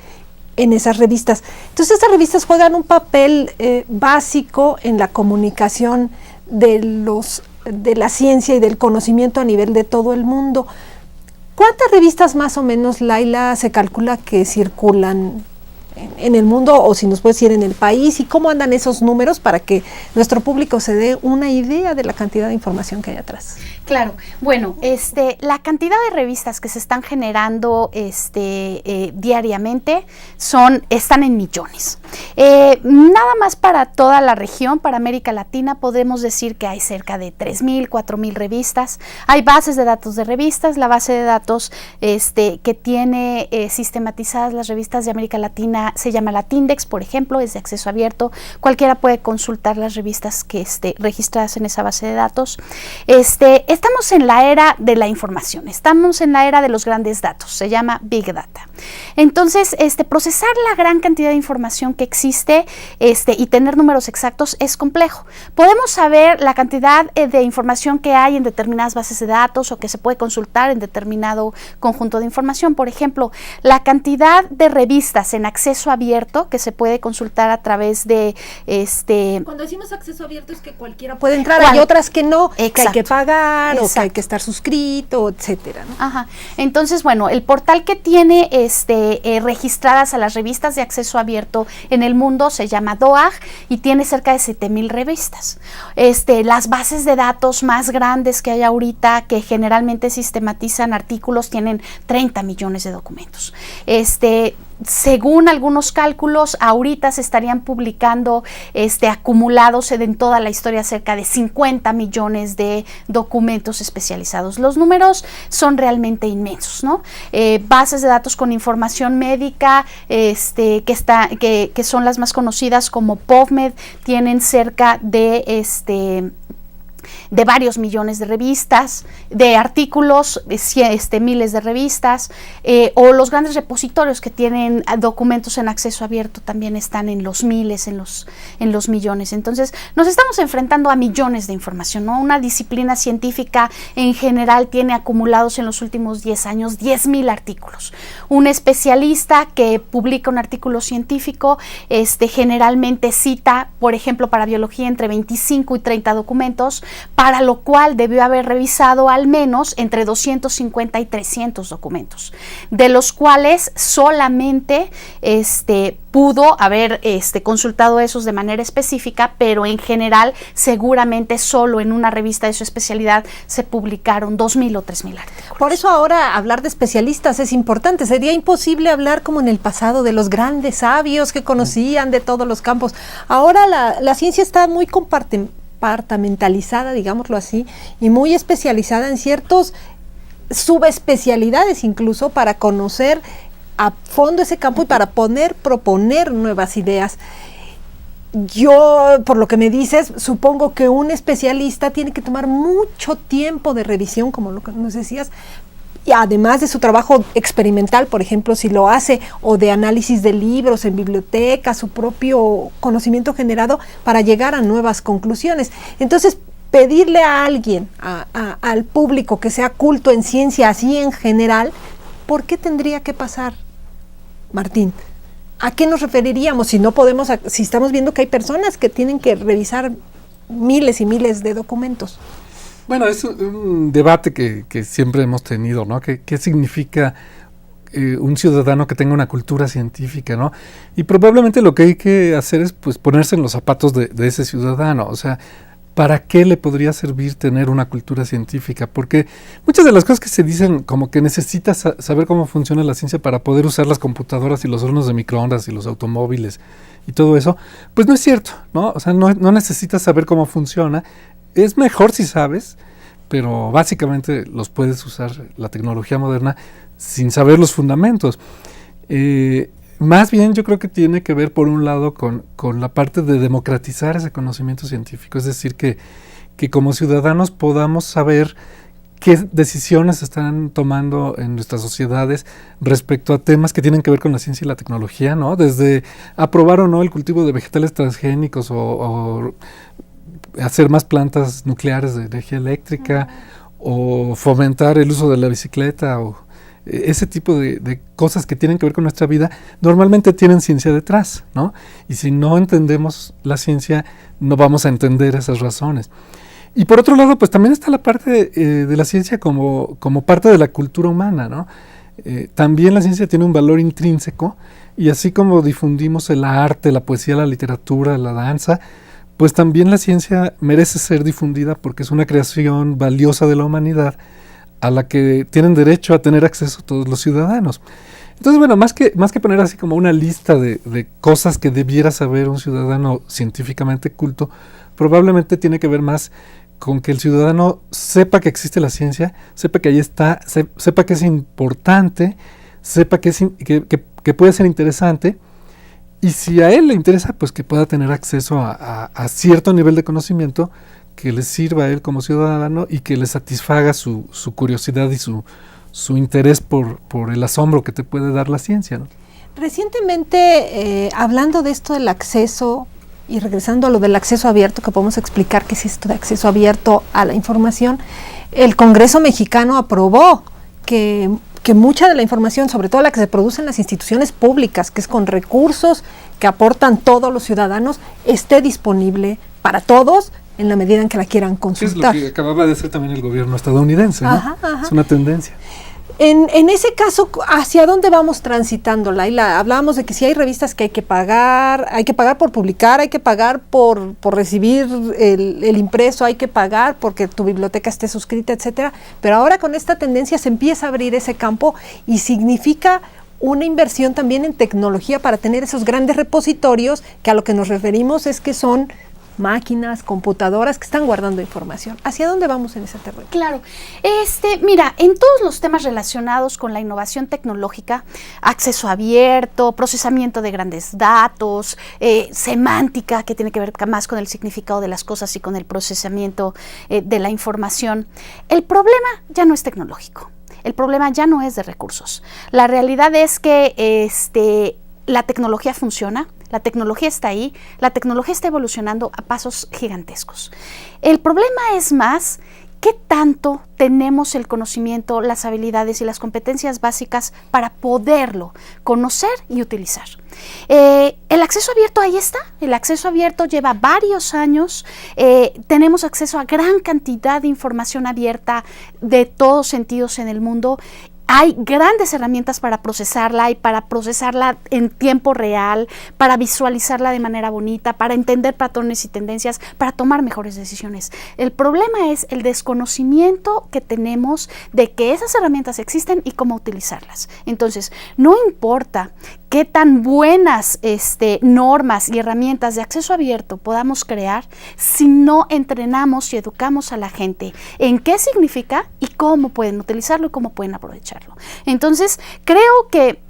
Speaker 1: en esas revistas. Entonces estas revistas juegan un papel básico en la comunicación de la ciencia y del conocimiento a nivel de todo el mundo. ¿Cuántas revistas más o menos, Laila, se calcula que circulan en el mundo, o si nos puedes decir en el país, y cómo andan esos números para que nuestro público se dé una idea de la cantidad de información que hay atrás?
Speaker 2: Claro, bueno, la cantidad de revistas que se están generando diariamente están en millones. Nada más para toda la región, para América Latina, podemos decir que hay cerca de 3,000, 4,000 revistas. Hay bases de datos de revistas. La base de datos que tiene sistematizadas las revistas de América Latina se llama Latindex, por ejemplo, es de acceso abierto. Cualquiera puede consultar las revistas que registradas en esa base de datos. Estamos en la era de la información, estamos en la era de los grandes datos, se llama Big Data. Entonces, procesar la gran cantidad de información que existe y tener números exactos es complejo. Podemos saber la cantidad de información que hay en determinadas bases de datos o que se puede consultar en determinado conjunto de información. Por ejemplo, la cantidad de revistas en acceso abierto que se puede consultar a través de
Speaker 1: Cuando decimos acceso abierto es que cualquiera puede entrar, hay otras que no, que hay que pagar, o que hay que estar suscrito, etcétera, ¿no?
Speaker 2: Ajá. Entonces, bueno, el portal que tiene registradas a las revistas de acceso abierto en el mundo se llama DOAG y tiene cerca de 7,000 revistas. Las bases de datos más grandes que hay ahorita, que generalmente sistematizan artículos, tienen 30 millones de documentos. Según algunos cálculos, ahorita se estarían publicando acumulados en toda la historia cerca de 50 millones de documentos especializados. Los números son realmente inmensos, ¿no? Bases de datos con información médica, que son las más conocidas como PubMed, tienen cerca de varios millones de revistas, de artículos, miles de revistas, o los grandes repositorios que tienen documentos en acceso abierto también están en los miles, en los millones. Entonces, nos estamos enfrentando a millones de información, ¿no? Una disciplina científica en general tiene acumulados en los últimos 10 años 10,000 artículos. Un especialista que publica un artículo científico generalmente cita, por ejemplo, para biología, entre 25 y 30 documentos, para lo cual debió haber revisado al menos entre 250 y 300 documentos, de los cuales solamente pudo haber consultado esos de manera específica, pero en general seguramente solo en una revista de su especialidad se publicaron 2,000 o 3,000 artículos.
Speaker 1: Por eso ahora hablar de especialistas es importante. Sería imposible hablar como en el pasado de los grandes sabios que conocían de todos los campos. Ahora la ciencia está muy compartimentalizada, digámoslo así, y muy especializada en ciertos subespecialidades incluso para conocer a fondo ese campo y para proponer nuevas ideas. Yo, por lo que me dices, supongo que un especialista tiene que tomar mucho tiempo de revisión, como lo que nos decías, y además de su trabajo experimental, por ejemplo, si lo hace, o de análisis de libros en bibliotecas, su propio conocimiento generado para llegar a nuevas conclusiones. Entonces, pedirle a alguien, al público que sea culto en ciencia, así en general, ¿por qué tendría que pasar, Martín? ¿A qué nos referiríamos si no podemos, si estamos viendo que hay personas que tienen que revisar miles y miles de documentos?
Speaker 3: Bueno, es un debate que siempre hemos tenido, ¿no? ¿Qué significa un ciudadano que tenga una cultura científica, ¿no? Y probablemente lo que hay que hacer es, pues, ponerse en los zapatos de ese ciudadano. O sea, ¿para qué le podría servir tener una cultura científica? Porque muchas de las cosas que se dicen, como que necesitas saber cómo funciona la ciencia para poder usar las computadoras y los hornos de microondas y los automóviles y todo eso, pues no es cierto, ¿no? O sea, no necesitas saber cómo funciona. Es mejor si sabes, pero básicamente los puedes usar, la tecnología moderna, sin saber los fundamentos. Más bien yo creo que tiene que ver por un lado con la parte de democratizar ese conocimiento científico, es decir, que como ciudadanos podamos saber qué decisiones están tomando en nuestras sociedades respecto a temas que tienen que ver con la ciencia y la tecnología, ¿no? Desde aprobar o no el cultivo de vegetales transgénicos o hacer más plantas nucleares de energía eléctrica o fomentar el uso de la bicicleta o ese tipo de cosas que tienen que ver con nuestra vida, normalmente tienen ciencia detrás, ¿no? Y si no entendemos la ciencia, no vamos a entender esas razones. Y por otro lado, pues también está la parte de la ciencia como parte de la cultura humana, ¿no? También la ciencia tiene un valor intrínseco, y así como difundimos el arte, la poesía, la literatura, la danza, pues también la ciencia merece ser difundida porque es una creación valiosa de la humanidad, a la que tienen derecho a tener acceso todos los ciudadanos. Entonces, bueno, más que poner así como una lista de cosas que debiera saber un ciudadano científicamente culto, probablemente tiene que ver más con que el ciudadano sepa que existe la ciencia, sepa que ahí está, sepa que es importante, sepa que puede ser interesante, y si a él le interesa, pues que pueda tener acceso a cierto nivel de conocimiento que le sirva a él como ciudadano y que le satisfaga su curiosidad y su interés por el asombro que te puede dar la ciencia, ¿no?
Speaker 1: Recientemente, hablando de esto del acceso y regresando a lo del acceso abierto, que podemos explicar qué es esto de acceso abierto a la información, el Congreso mexicano aprobó que mucha de la información, sobre todo la que se produce en las instituciones públicas, que es con recursos que aportan todos los ciudadanos, esté disponible para todos en la medida en que la quieran consultar.
Speaker 3: Es lo que acababa de hacer también el gobierno estadounidense, ¿no? Ajá. Es una tendencia.
Speaker 1: En ese caso, ¿hacia dónde vamos transitando, Laila? Hablábamos de que si hay revistas que hay que pagar por publicar, hay que pagar por recibir el impreso, hay que pagar porque tu biblioteca esté suscrita, etcétera. Pero ahora con esta tendencia se empieza a abrir ese campo y significa una inversión también en tecnología para tener esos grandes repositorios, que a lo que nos referimos es que son máquinas, computadoras que están guardando información. ¿Hacia dónde vamos en ese terreno?
Speaker 2: Claro. Mira, en todos los temas relacionados con la innovación tecnológica, acceso abierto, procesamiento de grandes datos, semántica, que tiene que ver más con el significado de las cosas y con el procesamiento de la información, el problema ya no es tecnológico. El problema ya no es de recursos. La realidad es que la tecnología funciona, la tecnología está ahí, la tecnología está evolucionando a pasos gigantescos. El problema es más qué tanto tenemos el conocimiento, las habilidades y las competencias básicas para poderlo conocer y utilizar. El acceso abierto ahí está, el acceso abierto lleva varios años, tenemos acceso a gran cantidad de información abierta de todos sentidos en el mundo. Hay grandes herramientas para procesarla y para procesarla en tiempo real, para visualizarla de manera bonita, para entender patrones y tendencias, para tomar mejores decisiones. El problema es el desconocimiento que tenemos de que esas herramientas existen y cómo utilizarlas. Entonces, no importa qué tan buenas normas y herramientas de acceso abierto podamos crear si no entrenamos y educamos a la gente en qué significa y cómo pueden utilizarlo y cómo pueden aprovecharlo. Entonces, creo que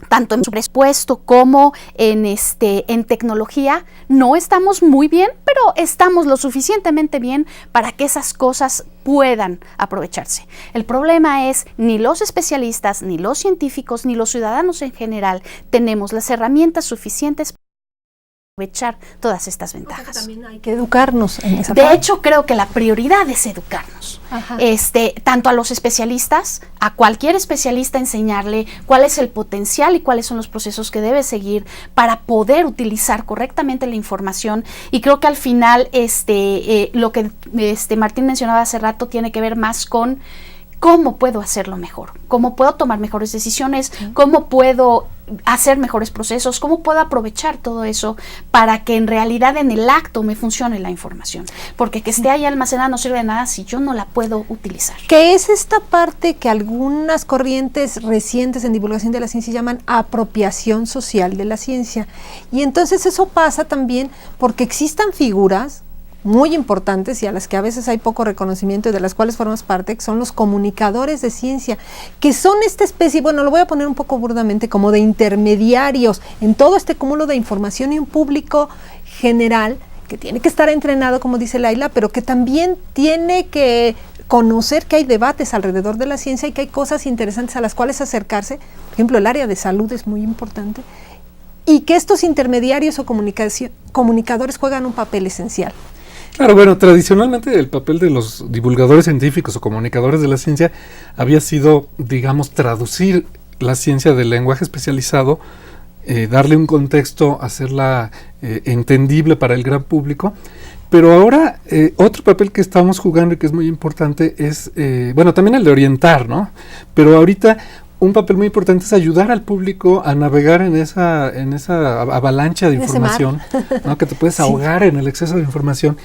Speaker 2: tanto en su presupuesto como en tecnología no estamos muy bien, pero estamos lo suficientemente bien para que esas cosas puedan aprovecharse. El problema es ni los especialistas, ni los científicos, ni los ciudadanos en general tenemos las herramientas suficientes para aprovechar todas estas ventajas.
Speaker 1: También hay que educarnos en esa
Speaker 2: parte.
Speaker 1: parte.
Speaker 2: De hecho, creo que la prioridad es educarnos. Tanto a los especialistas, a cualquier especialista enseñarle cuál es el potencial y cuáles son los procesos que debe seguir para poder utilizar correctamente la información. Y creo que al final lo que Martín mencionaba hace rato tiene que ver más con cómo puedo hacerlo mejor, cómo puedo tomar mejores decisiones, cómo puedo hacer mejores procesos, cómo puedo aprovechar todo eso para que en realidad en el acto me funcione la información, porque que esté ahí almacenada no sirve de nada si yo no la puedo utilizar.
Speaker 1: Que es esta parte que algunas corrientes recientes en divulgación de la ciencia llaman apropiación social de la ciencia, y entonces eso pasa también porque existan figuras muy importantes y a las que a veces hay poco reconocimiento y de las cuales formas parte, que son los comunicadores de ciencia, que son esta especie, bueno, lo voy a poner un poco burdamente, como de intermediarios en todo este cúmulo de información y un público general que tiene que estar entrenado, como dice Laila, pero que también tiene que conocer que hay debates alrededor de la ciencia y que hay cosas interesantes a las cuales acercarse. Por ejemplo, el área de salud es muy importante, y que estos intermediarios o comunicadores juegan un papel esencial.
Speaker 3: Claro, bueno, tradicionalmente el papel de los divulgadores científicos o comunicadores de la ciencia había sido, digamos, traducir la ciencia del lenguaje especializado, darle un contexto, hacerla entendible para el gran público. Pero ahora otro papel que estamos jugando y que es muy importante es, bueno, también el de orientar, ¿no? Pero ahorita un papel muy importante es ayudar al público a navegar en esa avalancha de información, ¿no? Que te puedes ahogar en el exceso de información.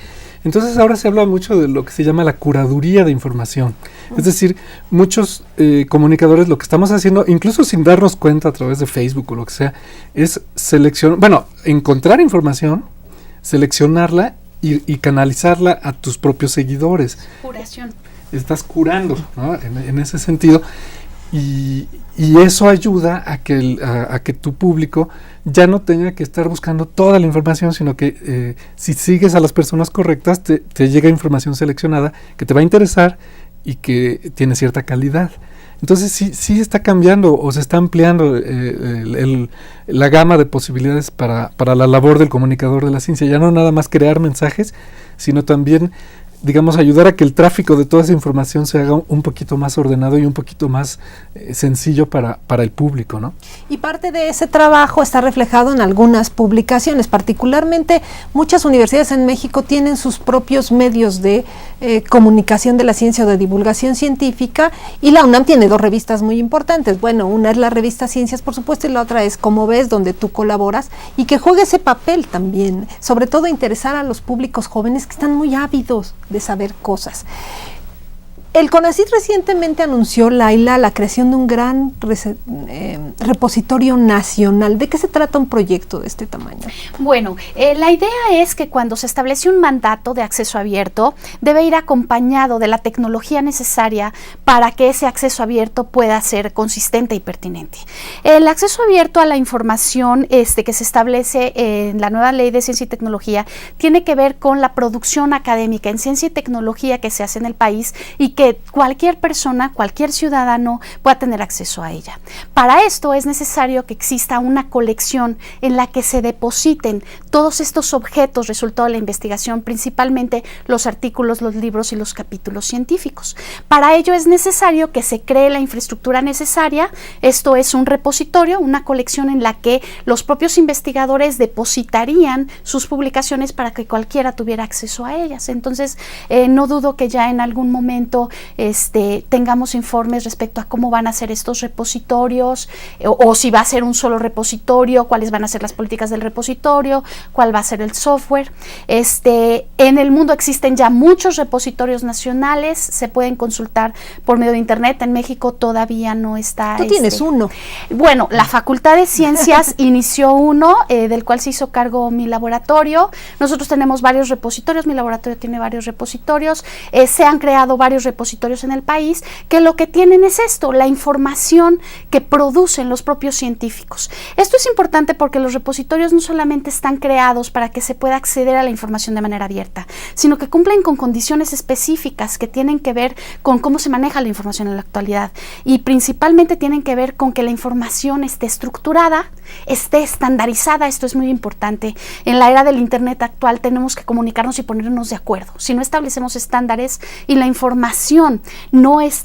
Speaker 3: Entonces ahora se habla mucho de lo que se llama la curaduría de información. Es decir, muchos comunicadores lo que estamos haciendo, incluso sin darnos cuenta a través de Facebook o lo que sea, es encontrar información, seleccionarla y canalizarla a tus propios seguidores.
Speaker 2: Curación.
Speaker 3: Estás curando, ¿no? En ese sentido. Y eso ayuda a que tu público ya no tenga que estar buscando toda la información, sino que si sigues a las personas correctas, te llega información seleccionada que te va a interesar y que tiene cierta calidad. Entonces sí está cambiando o se está ampliando la gama de posibilidades para la labor del comunicador de la ciencia. Ya no nada más crear mensajes, sino también, digamos, ayudar a que el tráfico de toda esa información se haga un poquito más ordenado y un poquito más sencillo para el público, ¿no?
Speaker 1: Y parte de ese trabajo está reflejado en algunas publicaciones, particularmente muchas universidades en México tienen sus propios medios de comunicación de la ciencia o de divulgación científica, y la UNAM tiene 2 revistas muy importantes. Bueno, una es la revista Ciencias, por supuesto, y la otra es Como Ves, donde tú colaboras, y que juegue ese papel también, sobre todo interesar a los públicos jóvenes que están muy ávidos de saber cosas. El CONACYT recientemente anunció, Laila, la creación de un gran repositorio nacional. ¿De qué se trata un proyecto de este tamaño?
Speaker 2: Bueno, la idea es que cuando se establece un mandato de acceso abierto, debe ir acompañado de la tecnología necesaria para que ese acceso abierto pueda ser consistente y pertinente. El acceso abierto a la información que se establece en la nueva Ley de Ciencia y Tecnología tiene que ver con la producción académica en ciencia y tecnología que se hace en el país y que cualquier persona, cualquier ciudadano pueda tener acceso a ella. Para esto es necesario que exista una colección en la que se depositen todos estos objetos resultado de la investigación, principalmente los artículos, los libros y los capítulos científicos. Para ello es necesario que se cree la infraestructura necesaria. Esto es un repositorio, una colección en la que los propios investigadores depositarían sus publicaciones para que cualquiera tuviera acceso a ellas. Entonces, no dudo que ya en algún momento tengamos informes respecto a cómo van a ser estos repositorios, o si va a ser un solo repositorio, cuáles van a ser las políticas del repositorio, cuál va a ser el software. En el mundo existen ya muchos repositorios nacionales, se pueden consultar por medio de internet. En México todavía no está.
Speaker 1: Tú tienes uno.
Speaker 2: Bueno, la Facultad de Ciencias inició uno, del cual se hizo cargo mi laboratorio. Nosotros tenemos varios repositorios, mi laboratorio tiene varios repositorios, se han creado varios repositorios en el país que lo que tienen es esto, la información que producen los propios científicos. Esto es importante porque los repositorios no solamente están creados para que se pueda acceder a la información de manera abierta, sino que cumplen con condiciones específicas que tienen que ver con cómo se maneja la información en la actualidad, y principalmente tienen que ver con que la información esté estructurada, esté estandarizada. Esto es muy importante. En la era del internet actual tenemos que comunicarnos y ponernos de acuerdo. Si no establecemos estándares y la información no está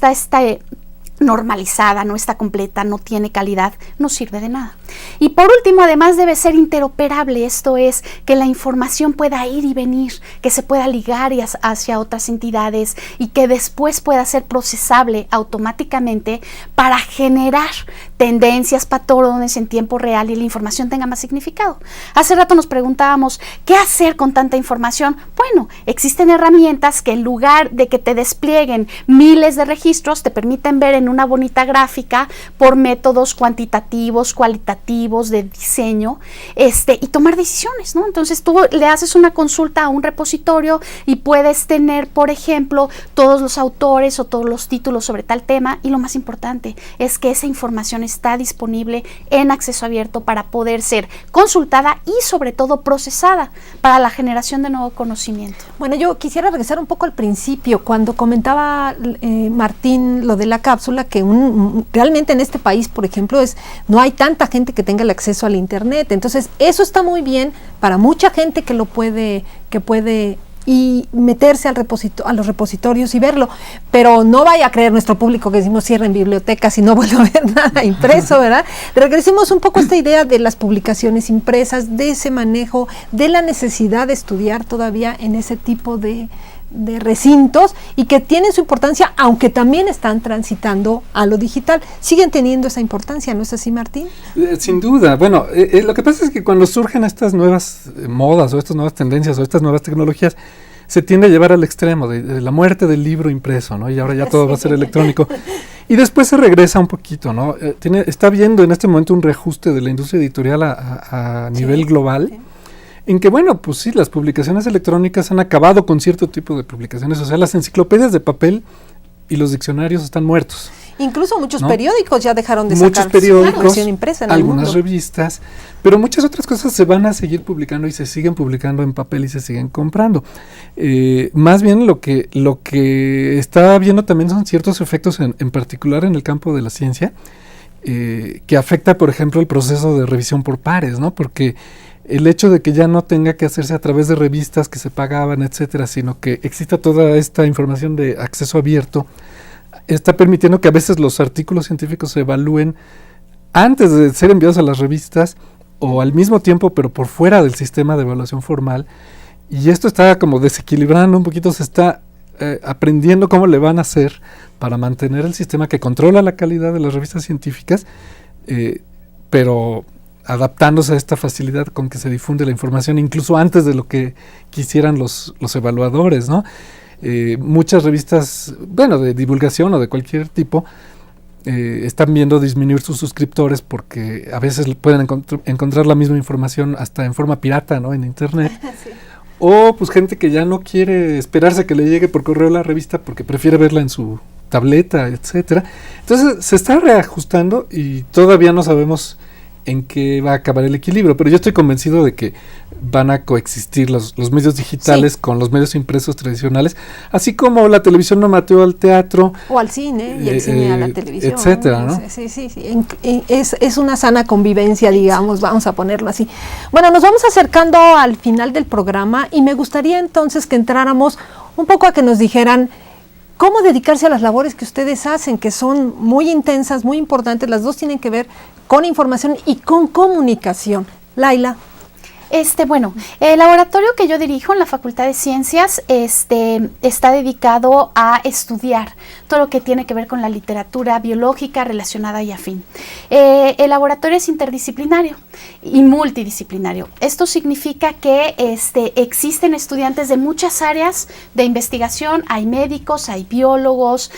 Speaker 2: normalizada, no está completa, no tiene calidad, no sirve de nada. Y por último, además debe ser interoperable, esto es, que la información pueda ir y venir, que se pueda ligar hacia otras entidades y que después pueda ser procesable automáticamente para generar tendencias, patrones en tiempo real y la información tenga más significado. Hace rato nos preguntábamos, ¿qué hacer con tanta información? Bueno, existen herramientas que en lugar de que te desplieguen miles de registros, te permiten ver en una bonita gráfica por métodos cuantitativos, cualitativos, de diseño, y tomar decisiones, ¿no? Entonces tú le haces una consulta a un repositorio y puedes tener, por ejemplo, todos los autores o todos los títulos sobre tal tema, y lo más importante es que esa información está disponible en acceso abierto para poder ser consultada y sobre todo procesada para la generación de nuevo conocimiento.
Speaker 1: Bueno, yo quisiera regresar un poco al principio, cuando comentaba Martín lo de la cápsula, que realmente en este país, por ejemplo, no hay tanta gente que tenga el acceso al internet, entonces eso está muy bien para mucha gente que puede y meterse a los repositorios y verlo, pero no vaya a creer nuestro público que decimos cierren bibliotecas y no vuelvo a ver nada impreso, ¿verdad? Regresemos un poco a esta idea de las publicaciones impresas, de ese manejo, de la necesidad de estudiar todavía en ese tipo de recintos y que tienen su importancia, aunque también están transitando a lo digital. Siguen teniendo esa importancia, ¿no es así, Martín?
Speaker 3: Sin duda. Bueno, lo que pasa es que cuando surgen estas nuevas modas o estas nuevas tendencias o estas nuevas tecnologías, se tiende a llevar al extremo de la muerte del libro impreso, ¿no? Y ahora ya todo va a ser electrónico. Y después se regresa un poquito, ¿no? Está habiendo en este momento un reajuste de la industria editorial a nivel global. Sí. En que, bueno, pues sí, las publicaciones electrónicas han acabado con cierto tipo de publicaciones, o sea, las enciclopedias de papel y los diccionarios están muertos.
Speaker 1: Incluso muchos periódicos ya dejaron de
Speaker 3: sacar periódicos,
Speaker 1: impresa en
Speaker 3: algunas revistas, pero muchas otras cosas se van a seguir publicando y se siguen publicando en papel y se siguen comprando. Más bien lo que está viendo también son ciertos efectos en particular en el campo de la ciencia, que afecta, por ejemplo, el proceso de revisión por pares, ¿no? Porque el hecho de que ya no tenga que hacerse a través de revistas que se pagaban, etcétera, sino que exista toda esta información de acceso abierto, está permitiendo que a veces los artículos científicos se evalúen antes de ser enviados a las revistas o al mismo tiempo, pero por fuera del sistema de evaluación formal. Y esto está como desequilibrando un poquito, se está aprendiendo cómo le van a hacer para mantener el sistema que controla la calidad de las revistas científicas, pero adaptándose a esta facilidad con que se difunde la información incluso antes de lo que quisieran los evaluadores, ¿no? Muchas revistas, bueno, de divulgación o de cualquier tipo, están viendo disminuir sus suscriptores porque a veces pueden encontrar la misma información hasta en forma pirata, ¿no? En internet. Sí. O pues gente que ya no quiere esperarse a que le llegue por correo la revista porque prefiere verla en su tableta, etcétera. Entonces se está reajustando y todavía no sabemos en qué va a acabar el equilibrio, pero yo estoy convencido de que van a coexistir los medios digitales con los medios impresos tradicionales, así como la televisión no mató al teatro
Speaker 1: o al cine y el cine a la televisión,
Speaker 3: etcétera, ¿no?
Speaker 1: Sí. Es una sana convivencia, digamos, vamos a ponerlo así. Bueno, nos vamos acercando al final del programa y me gustaría entonces que entráramos un poco a que nos dijeran cómo dedicarse a las labores que ustedes hacen, que son muy intensas, muy importantes. Las dos tienen que ver con información y con comunicación. Laila.
Speaker 2: Bueno, el laboratorio que yo dirijo en la Facultad de Ciencias está dedicado a estudiar todo lo que tiene que ver con la literatura biológica relacionada y afín. El laboratorio es interdisciplinario y multidisciplinario. Esto significa que existen estudiantes de muchas áreas de investigación, hay médicos, hay biólogos,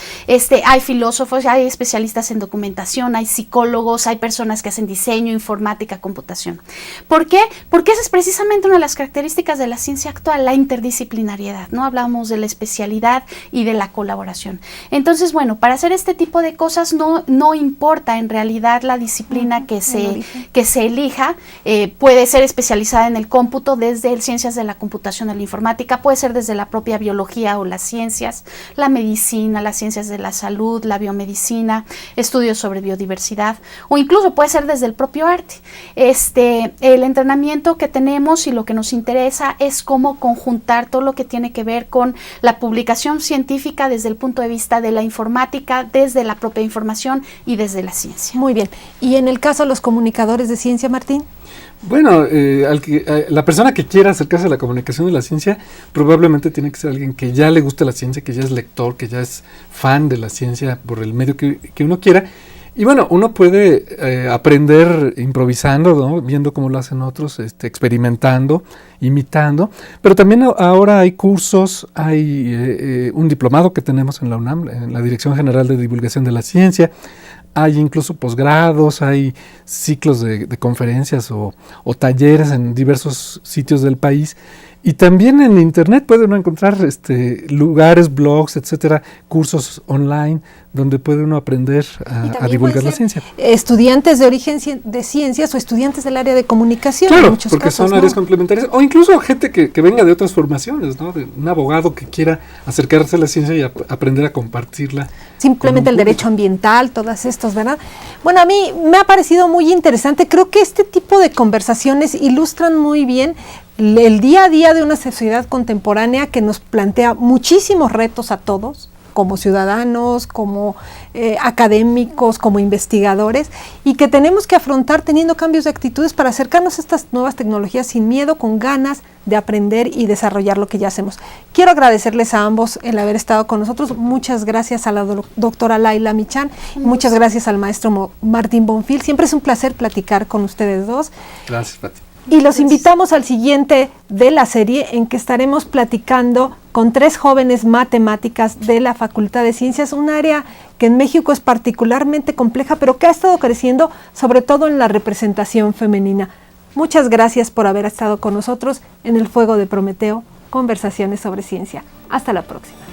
Speaker 2: hay filósofos, hay especialistas en documentación, hay psicólogos, hay personas que hacen diseño, informática, computación. ¿Por qué? Porque esa es precisamente una de las características de la ciencia actual, la interdisciplinariedad, ¿no? Hablamos de la especialidad y de la colaboración. Entonces, bueno, para hacer este tipo de cosas no importa en realidad la disciplina que se elija, puede ser especializada en el cómputo desde ciencias de la computación a la informática, puede ser desde la propia biología o las ciencias, la medicina, las ciencias de la salud, la biomedicina, estudios sobre biodiversidad, o incluso puede ser desde el propio arte. El entrenamiento que tenemos y lo que nos interesa es cómo conjuntar todo lo que tiene que ver con la publicación científica desde el punto de vista de la informática, desde la propia información y desde la ciencia.
Speaker 1: Muy bien. ¿Y en el caso de los comunicadores de ciencia, Martín?
Speaker 3: Bueno, la persona que quiera acercarse a la comunicación de la ciencia probablemente tiene que ser alguien que ya le guste la ciencia, que ya es lector, que ya es fan de la ciencia por el medio que uno quiera. Y bueno, uno puede aprender improvisando, ¿no? Viendo cómo lo hacen otros, experimentando, imitando, pero también ahora hay cursos, hay un diplomado que tenemos en la UNAM, en la Dirección General de Divulgación de la Ciencia, hay incluso posgrados, hay ciclos de conferencias o talleres en diversos sitios del país. Y también en internet puede uno encontrar lugares, blogs, etcétera, cursos online donde puede uno aprender a divulgar la ciencia.
Speaker 1: Estudiantes de origen de ciencias o estudiantes del área de comunicación.
Speaker 3: Claro,
Speaker 1: en muchos
Speaker 3: porque
Speaker 1: casos,
Speaker 3: son áreas complementarias, o incluso gente que venga de otras formaciones, ¿no? De un abogado que quiera acercarse a la ciencia y aprender a compartirla.
Speaker 1: Simplemente el derecho ambiental, todas estos, ¿verdad? Bueno, a mí me ha parecido muy interesante. Creo que este tipo de conversaciones ilustran muy bien el día a día de una sociedad contemporánea que nos plantea muchísimos retos a todos, como ciudadanos, como académicos, como investigadores, y que tenemos que afrontar teniendo cambios de actitudes para acercarnos a estas nuevas tecnologías sin miedo, con ganas de aprender y desarrollar lo que ya hacemos. Quiero agradecerles a ambos el haber estado con nosotros. Muchas gracias a la doctora Laila Michan, muchas gracias al maestro Martín Bonfil. Siempre es un placer platicar con ustedes dos.
Speaker 3: Gracias, Pati.
Speaker 1: Y los invitamos al siguiente de la serie, en que estaremos platicando con 3 jóvenes matemáticas de la Facultad de Ciencias, un área que en México es particularmente compleja, pero que ha estado creciendo, sobre todo en la representación femenina. Muchas gracias por haber estado con nosotros en El Fuego de Prometeo, conversaciones sobre ciencia. Hasta la próxima.